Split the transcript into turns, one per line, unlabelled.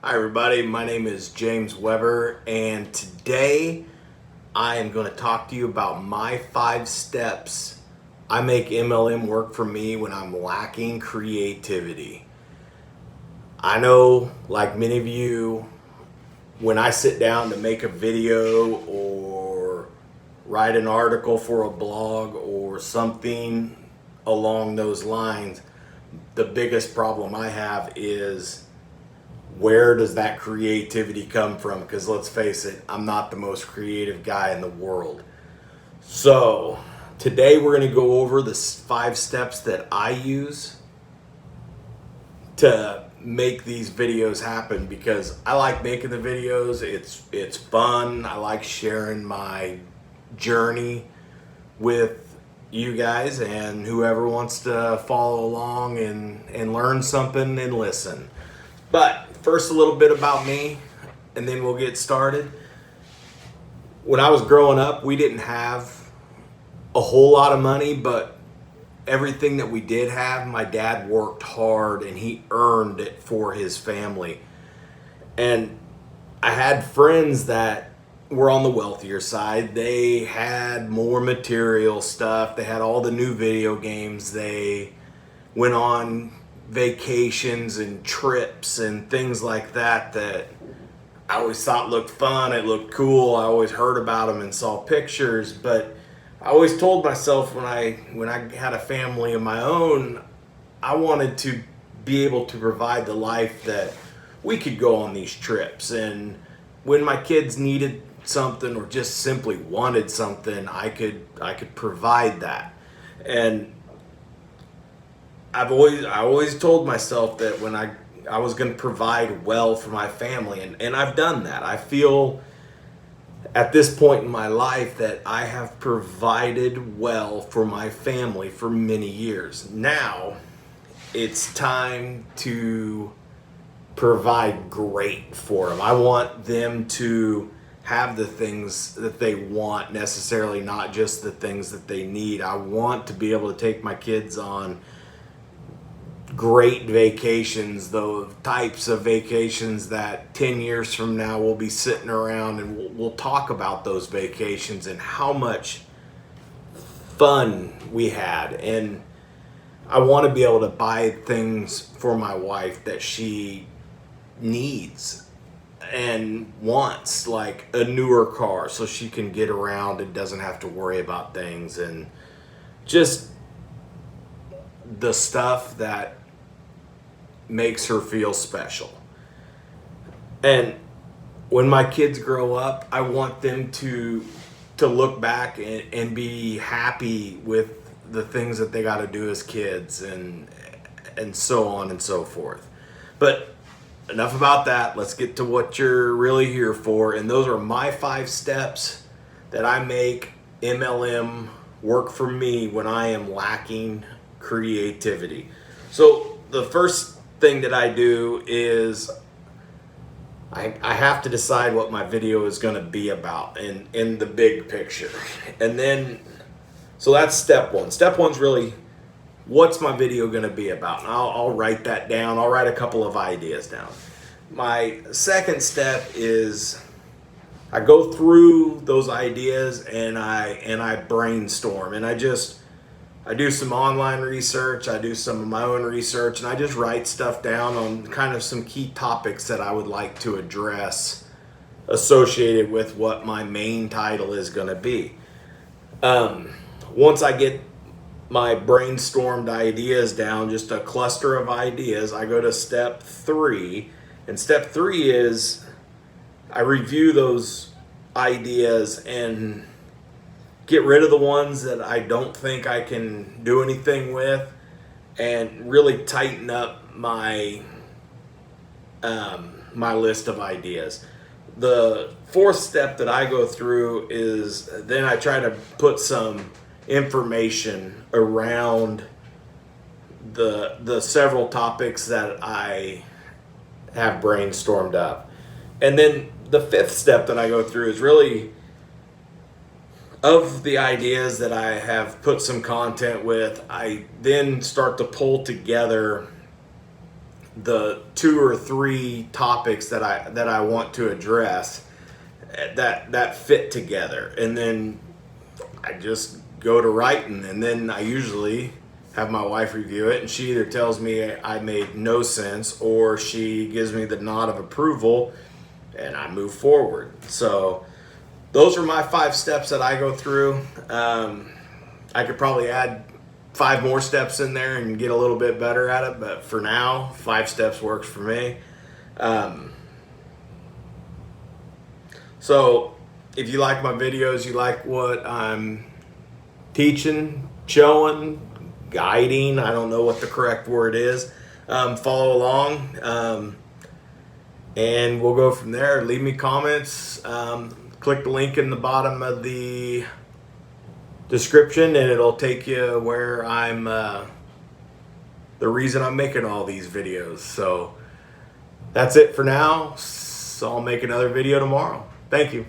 Hi everybody, my name is James Weber, and today I am going to talk to you about my 5 steps I make MLM work for me when I'm lacking creativity. I know, like many of you, when I sit down to make a video or write an article for a blog or something along those lines, the biggest problem I have is where does that creativity come from? Because let's face it, I'm not the most creative guy in the world. So today we're going to go over the 5 steps that I use to make these videos happen, because I like making the videos. It's fun. I like sharing my journey with you guys and whoever wants to follow along and learn something and listen. But first, a little bit about me, and then we'll get started. When I was growing up, we didn't have a whole lot of money, but everything that we did have, my dad worked hard and he earned it for his family. And I had friends that were on the wealthier side. They had more material stuff. They had all the new video games. They went on vacations and trips and things like that I always thought looked fun. It looked cool. I always heard about them and saw pictures, but I always told myself when I had a family of my own, I wanted to be able to provide the life that we could go on these trips. And when my kids needed something or just simply wanted something, I could provide that. And I always told myself that when I was going to provide well for my family, and I've done that. I feel at this point in my life that I have provided well for my family for many years. Now it's time to provide great for them. I want them to have the things that they want, necessarily not just the things that they need. I want to be able to take my kids on great vacations, those types of vacations that 10 years from now we'll be sitting around and we'll talk about those vacations and how much fun we had. And I want to be able to buy things for my wife that she needs and wants, like a newer car so she can get around and doesn't have to worry about things, and just the stuff that makes her feel special. And when my kids grow up, I want them to look back and be happy with the things that they got to do as kids, and so on and so forth. But enough about that. Let's get to what you're really here for. And those are my 5 steps that I make MLM work for me when I am lacking creativity. So the first thing that I do is I have to decide what my video is going to be about in the big picture. And then, so that's step 1. Step 1's really, what's my video going to be about? And I'll write that down. I'll write a couple of ideas down. My second step is I go through those ideas and I brainstorm, and I do some online research, I do some of my own research, and I just write stuff down on kind of some key topics that I would like to address associated with what my main title is going to be. Once I get my brainstormed ideas down, just a cluster of ideas, I go to step 3. And step 3 is I review those ideas and get rid of the ones that I don't think I can do anything with, and really tighten up my my list of ideas. The 4th step that I go through is then I try to put some information around the several topics that I have brainstormed up. And then the 5th step that I go through is really, of the ideas that I have put some content with, I then start to pull together the 2 or 3 topics that I want to address that fit together, and then I just go to writing, and then I usually have my wife review it, and she either tells me I made no sense or she gives me the nod of approval, and I move forward. So those are my 5 steps that I go through. I could probably add 5 more steps in there and get a little bit better at it, but for now, 5 steps works for me. So if you like my videos, you like what I'm teaching, showing, guiding, I don't know what the correct word is, follow along, and we'll go from there. Leave me comments, click the link in the bottom of the description, and it'll take you where I'm the reason I'm making all these videos. So that's it for now. So I'll make another video tomorrow. Thank you.